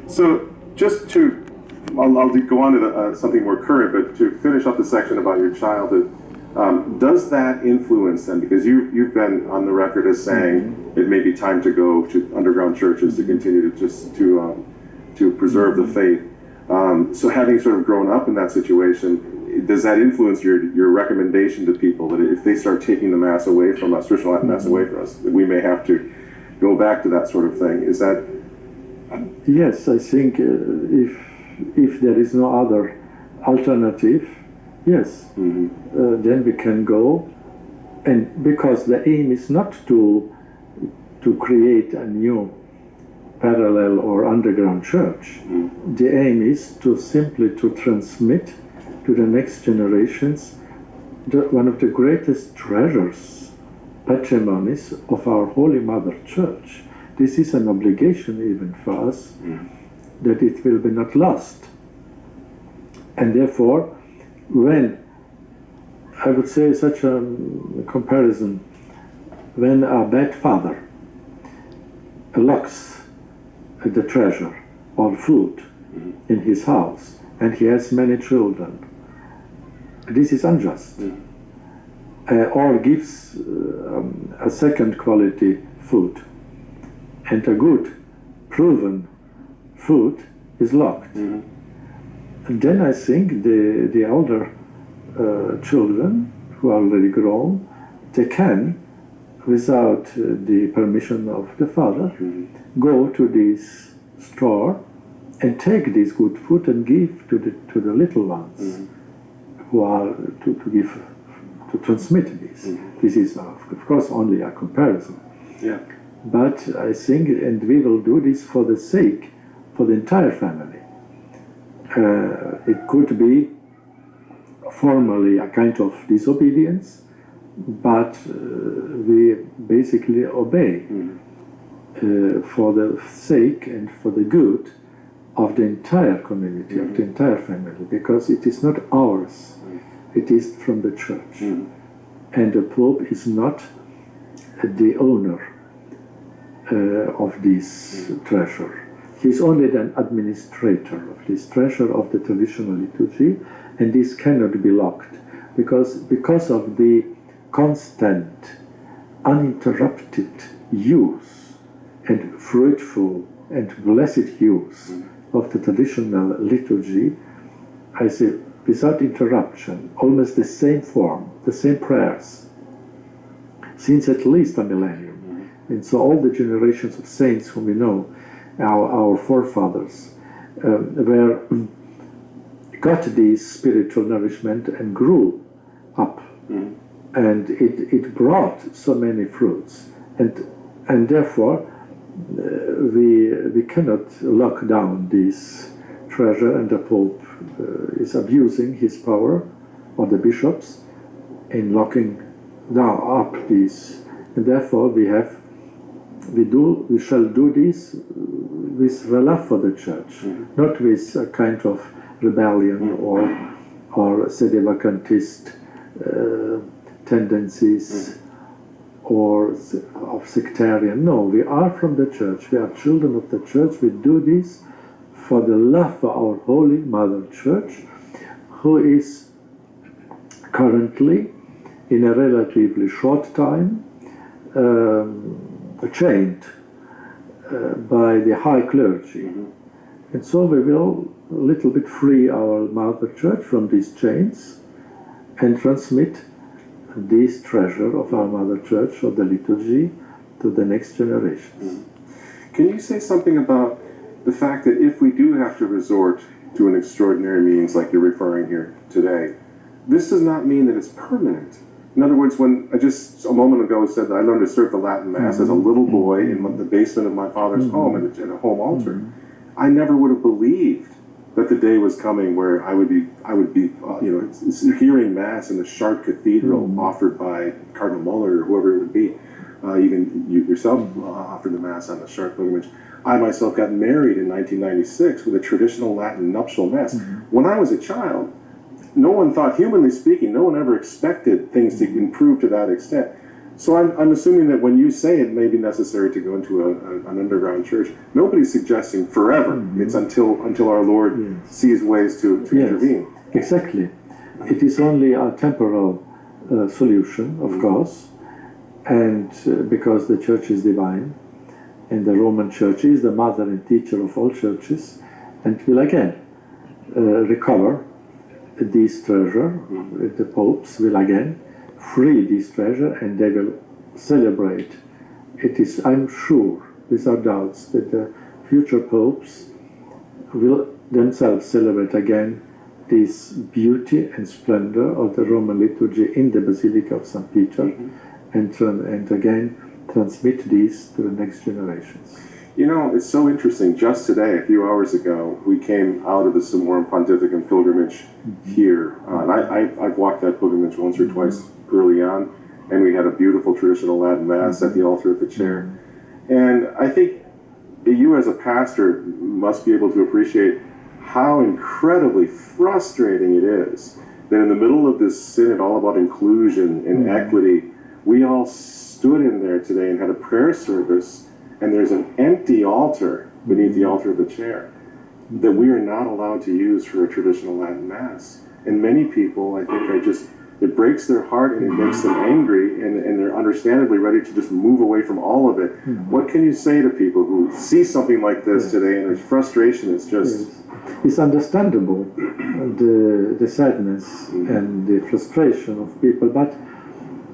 So just to, I'll go on to something more current, but to finish up the section about your childhood, does that influence them? Because you've been on the record as saying it may be time to go to underground churches to continue to preserve the faith. So having sort of grown up in that situation, does that influence your recommendation to people that if they start taking the Mass away from us, traditional Latin Mass away from us, that we may have to go back to that sort of thing? Is that? Yes, I think if there is no other alternative, yes, then we can go, and because the aim is not to create a new parallel or underground church. The aim is to simply to transmit to the next generations one of the greatest treasures, patrimonies of our Holy Mother Church. This is an obligation even for us, that it will be not lost. And therefore, when, I would say such a comparison, when a bad father locks the treasure or food in his house, and he has many children, this is unjust. Or gives a second quality food, and a good, proven food is locked. And then I think the elder children who are already grown, they can, without the permission of the father, go to this store and take this good food and give to the little ones who are to transmit this. This is of course only a comparison. Yeah. But I think, and we will do this for the sake, for the entire family. It could be formally a kind of disobedience, but we basically obey for the sake and for the good of the entire community, of the entire family, because it is not ours, it is from the Church. And the Pope is not the owner of this treasure. He is only an administrator of this treasure of the traditional liturgy, and this cannot be locked, because of the constant, uninterrupted use and fruitful and blessed use of the traditional liturgy. I say, without interruption, almost the same form, the same prayers, since at least a millennium. And so all the generations of saints whom we know, our forefathers, got this spiritual nourishment and grew up. And it brought so many fruits. And therefore, we cannot lock down this treasure, and the Pope is abusing his power, or the bishops, in locking down up this. And therefore we shall do this with love for the Church, not with a kind of rebellion or sedevacantist tendencies or of sectarian. No, we are from the Church, we are children of the Church. We do this for the love for our Holy Mother Church, who is currently, in a relatively short time, chained by the high clergy. And so we will a little bit free our Mother Church from these chains and transmit this treasure of our Mother Church, of the liturgy, to the next generations. Can you say something about the fact that if we do have to resort to an extraordinary means like you're referring here today, this does not mean that it's permanent? In other words, when I just a moment ago said that I learned to serve the Latin Mass as a little boy in the basement of my father's home at a home altar, I never would have believed that the day was coming where I would be hearing Mass in the Chartres Cathedral offered by Cardinal Muller or whoever it would be. Even you yourself offered the Mass on the Chartres pilgrimage. I myself got married in 1996 with a traditional Latin nuptial Mass. When I was a child, no one thought, humanly speaking, no one ever expected things to improve to that extent. So I'm assuming that when you say it may be necessary to go into an underground church, nobody's suggesting forever. Mm-hmm. It's until our Lord yes. sees ways to yes. intervene. Exactly. It is only a temporal solution, of mm-hmm. course, and because the church is divine, and the Roman Church is the mother and teacher of all churches, and will again recover this treasure. Mm-hmm. The popes will again free this treasure, and they will celebrate. It is, I'm sure, without doubts, that the future popes will themselves celebrate again this beauty and splendor of the Roman liturgy in the Basilica of St. Peter, mm-hmm. and again transmit this to the next generations. You know, it's so interesting. Just today, a few hours ago, we came out of the Summorum Pontificum pilgrimage mm-hmm. here. And I've walked that pilgrimage once or mm-hmm. twice early on, and we had a beautiful traditional Latin Mass mm-hmm. at the altar of the chair. And I think you as a pastor must be able to appreciate how incredibly frustrating it is that in the middle of this synod all about inclusion and mm-hmm. equity, we all stood in there today and had a prayer service, and there's an empty altar beneath the altar of the chair that we are not allowed to use for a traditional Latin Mass. And many people, I think, are just, it breaks their heart and it makes them angry, and they're understandably ready to just move away from all of it. Mm-hmm. What can you say to people who see something like this yes. today, and there's frustration is just... Yes. It's understandable, the sadness mm-hmm. and the frustration of people, but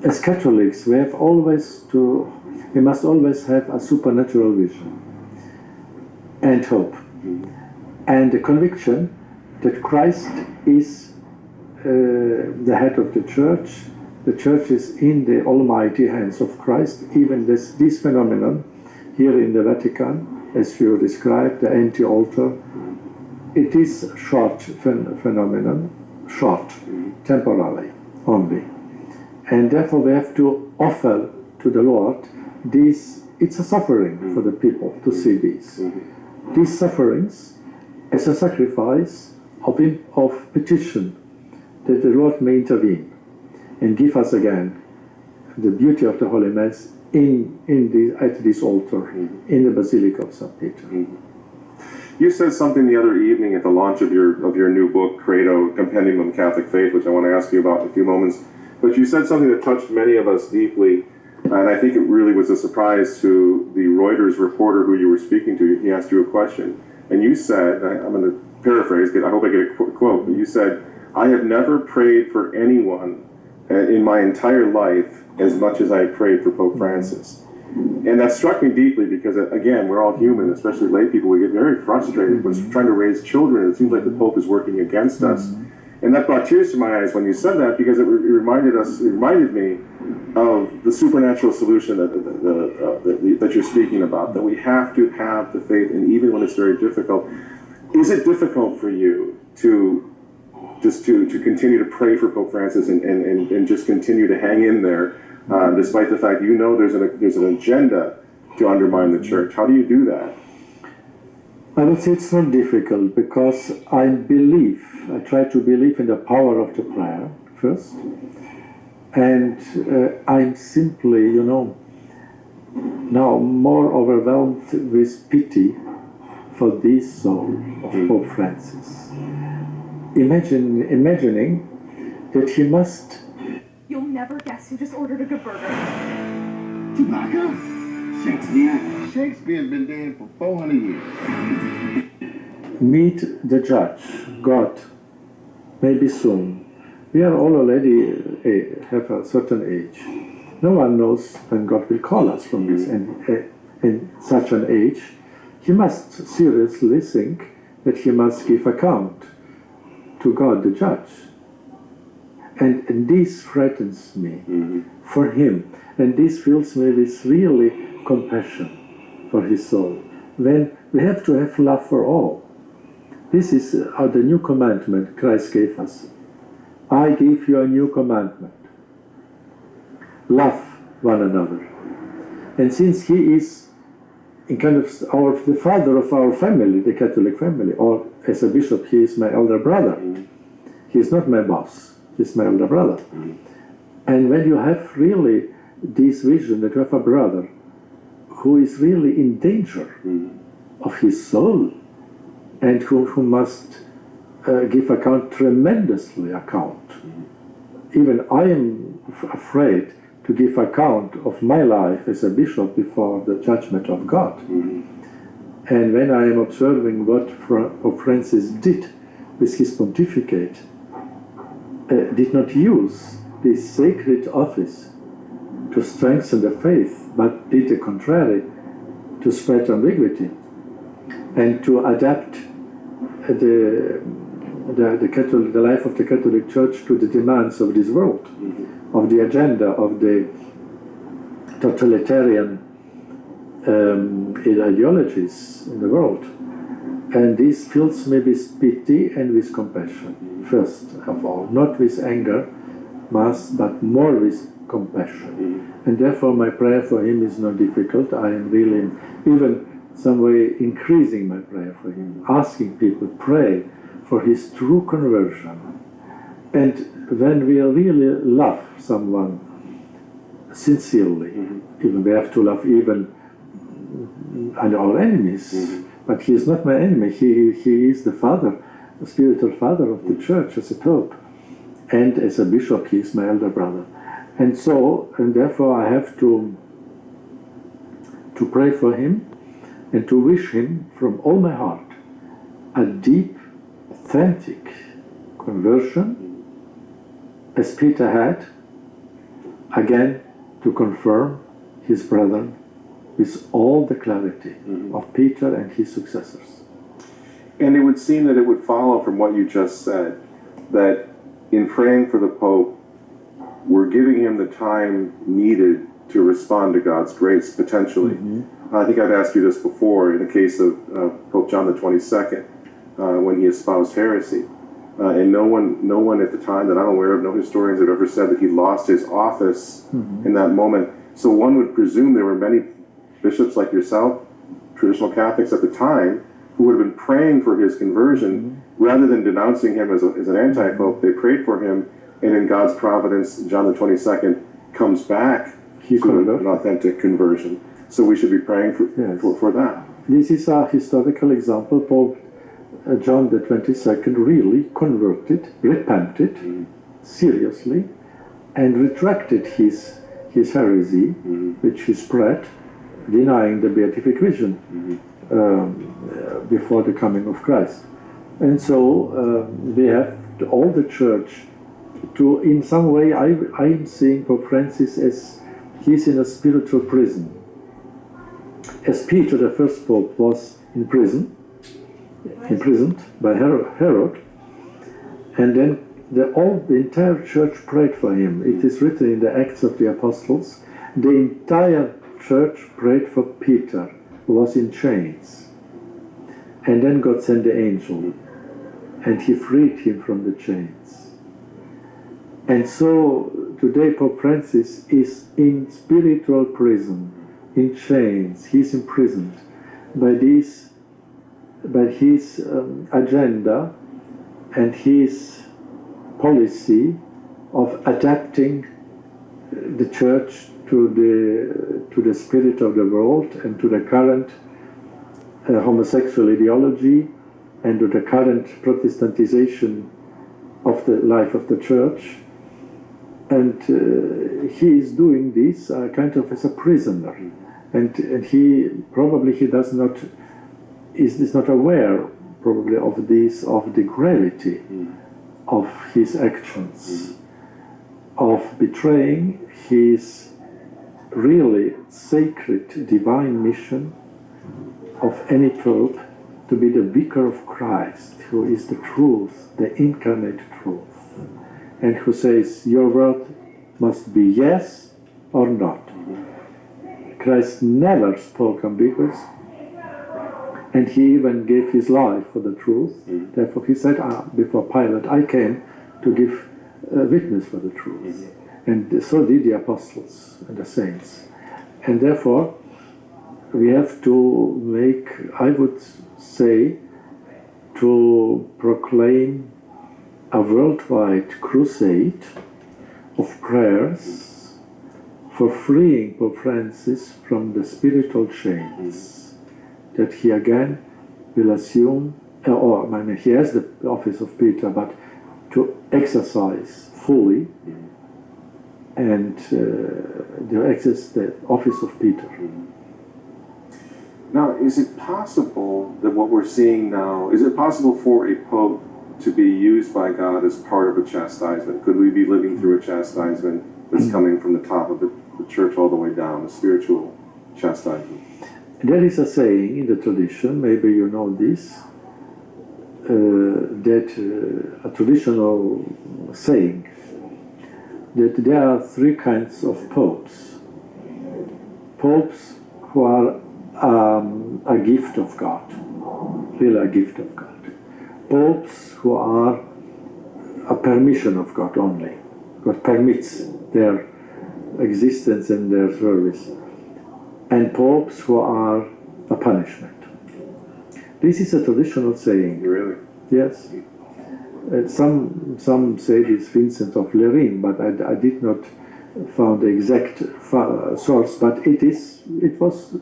as Catholics, we must always have a supernatural vision and hope, mm-hmm. and the conviction that Christ is the head of the church is in the almighty hands of Christ. Even this phenomenon here in the Vatican, as you described, the empty altar, it is a short phenomenon, short, temporarily only. And therefore we have to offer to the Lord this, it's a suffering for the people to see this. These sufferings as a sacrifice of petition that the Lord may intervene and give us again the beauty of the Holy Mass at this altar in the Basilica of St. Peter. You said something the other evening at the launch of your new book, Credo, Compendium of Catholic Faith, which I want to ask you about in a few moments. But you said something that touched many of us deeply, and I think it really was a surprise to the Reuters reporter who you were speaking to. He asked you a question, and you said, I'm going to paraphrase, I hope I get a quote, but you said, "I have never prayed for anyone in my entire life as much as I prayed for Pope Francis." And that struck me deeply because, again, we're all human, especially lay people. We get very frustrated when trying to raise children. It seems like the Pope is working against us. And that brought tears to my eyes when you said that, because it reminded me of the supernatural solution that you're speaking about, that we have to have the faith, and even when it's very difficult. Is it difficult for you to continue to pray for Pope Francis and just continue to hang in there, despite the fact there's an agenda to undermine the church? How do you do that? I would say it's not difficult, because I try to believe in the power of the prayer first, and I'm simply, now more overwhelmed with pity for this soul of Pope Francis. Imagining that he must... You'll never guess who just ordered a good burger. Chewbacca? Shakespeare? Shakespeare's been dead for 400 years. Meet the judge, God, maybe soon. We are all already have a certain age. No one knows when God will call us from this. And in such an age, he must seriously think that he must give account to God, the judge. And this frightens me for him. And this fills me with really compassion for his soul. When we have to have love for all. This is the new commandment Christ gave us. I give you a new commandment. Love one another. And since he is in kind of the father of our family, the Catholic family, or as a bishop, he is my elder brother. He is not my boss, he is my elder brother. And when you have really this vision that you have a brother who is really in danger of his soul and who must give account, tremendously account. Even I am afraid to give account of my life as a bishop before the judgment of God. And when I am observing what Pope Francis did with his pontificate, did not use this sacred office to strengthen the faith, but did the contrary, to spread ambiguity and to adapt the life of the Catholic Church to the demands of this world, of the agenda of the totalitarian ideologies in the world. And this fills me with pity and with compassion, first of all, not with anger, but more with compassion. And therefore my prayer for him is not difficult. I am really, even some way, increasing my prayer for him, asking people, pray for his true conversion. And when we really love someone sincerely, even we have to love even our enemies, but he is not my enemy. He is the father, the spiritual father of the church as a pope. And as a bishop, he is my elder brother. And so, and therefore I have to pray for him and to wish him from all my heart a deep, authentic conversion, as Peter had, again to confirm his brethren with all the clarity of Peter and his successors. And it would seem that it would follow from what you just said, that in praying for the Pope, we're giving him the time needed to respond to God's grace, potentially. I think I've asked you this before, in the case of Pope John the 22nd, when he espoused heresy. And no one at the time that I'm aware of, no historians have ever said that he lost his office in that moment. So one would presume there were many bishops like yourself, traditional Catholics at the time, who would have been praying for his conversion, rather than denouncing him as an anti-pope. They prayed for him, and in God's providence, John the 22nd comes back to an authentic conversion. So we should be praying for that. This is a historical example. Pope John the 22nd really converted, repented seriously, and retracted his heresy, which he spread, denying the beatific vision before the coming of Christ. And so we have all the church to, in some way, I am seeing Pope Francis as he's in a spiritual prison. As Peter, the first pope, was in prison, imprisoned by Herod, and then the entire church prayed for him. It is written in the Acts of the Apostles, the entire church prayed for Peter, who was in chains. And then God sent the angel, and he freed him from the chains. And so today Pope Francis is in spiritual prison, in chains. He's imprisoned by his agenda and his policy of adapting the church to the spirit of the world and to the current homosexual ideology and to the current Protestantization of the life of the church. And he is doing this kind of as a prisoner, and he is not aware probably of the gravity of his actions, of betraying his really sacred divine mission of any pope to be the vicar of Christ, who is the truth, the incarnate truth, and who says, your word must be yes or not. Christ never spoke ambiguous, and he even gave his life for the truth. Therefore he said before Pilate, I came to give witness for the truth. And so did the apostles and the saints. And therefore we have to make, I would say, to proclaim a worldwide crusade of prayers for freeing Pope Francis from the spiritual chains, that he again will assume, he has the office of Peter, but to exercise fully and to exercise the office of Peter. Now, is it possible that what we're seeing now, is it possible for a pope to be used by God as part of a chastisement? Could we be living through a chastisement that's coming from the top of the church all the way down, a spiritual chastisement? There is a saying in the tradition, maybe you know this, a traditional saying, that there are three kinds of popes. Popes who are a gift of God, really a gift of God. Popes who are a permission of God only. God permits their existence and their service. And popes who are a punishment. This is a traditional saying. Really? Yes. Some say it's Vincent of Lerins, but I did not find the exact source, but it was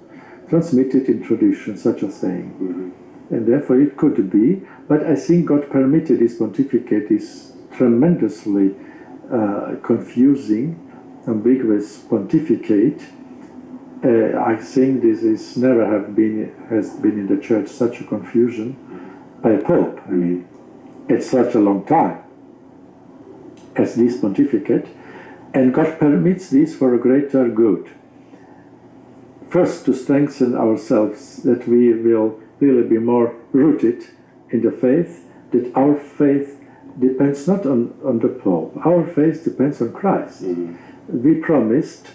transmitted in tradition, such a saying. And therefore it could be, but I think God permitted this pontificate is tremendously confusing, ambiguous pontificate. I think this is never has been in the church such a confusion by a pope. I mean, it's such a long time as this pontificate, and God permits this for a greater good. First, to strengthen ourselves, that we will really be more rooted in the faith, that our faith depends not on the Pope, our faith depends on Christ. We promised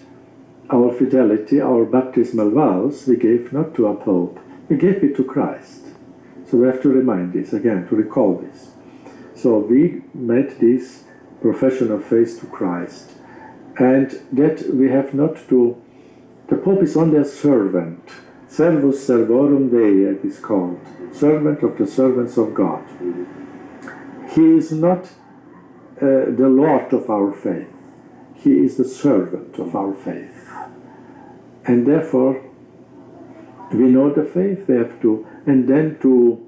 our fidelity, our baptismal vows, we gave not to a Pope, we gave it to Christ. So we have to remind this again, to recall this. So we made this profession of faith to Christ, and that we have not to, the Pope is only a servant, servus servorum Dei it is called, servant of the servants of God. He is not the Lord of our faith, he is the servant of our faith. And therefore, we know the faith, we have to, and then to,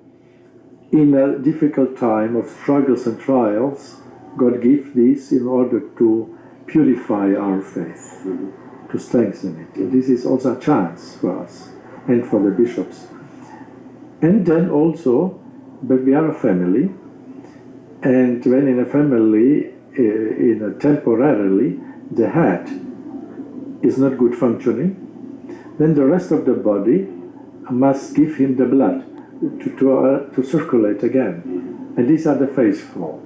in a difficult time of struggles and trials, God gives this in order to purify our faith, to strengthen it. And this is also a chance for us and for the bishops. And then also, but we are a family, and when in a family, temporarily, the head is not good functioning, then the rest of the body must give him the blood to circulate again. And these are the faithful.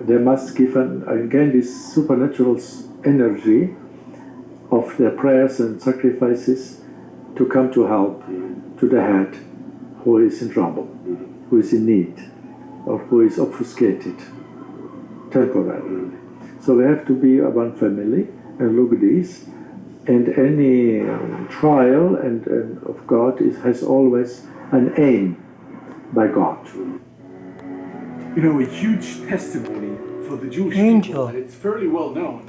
They must give again this supernatural energy of their prayers and sacrifices to come to help to the head who is in trouble, who is in need, or who is obfuscated temporarily. So we have to be one family and look at this. And any trial and of God has always an aim by God. You know, a huge testimony for the Jewish people, and it's fairly well known,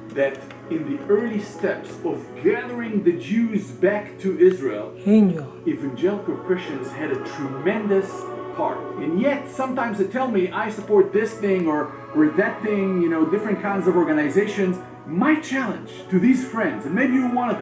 that in the early steps of gathering the Jews back to Israel, evangelical Christians had a tremendous part. And yet, sometimes they tell me, I support this thing or that thing, you know, different kinds of organizations. My challenge to these friends, and maybe you're one of them,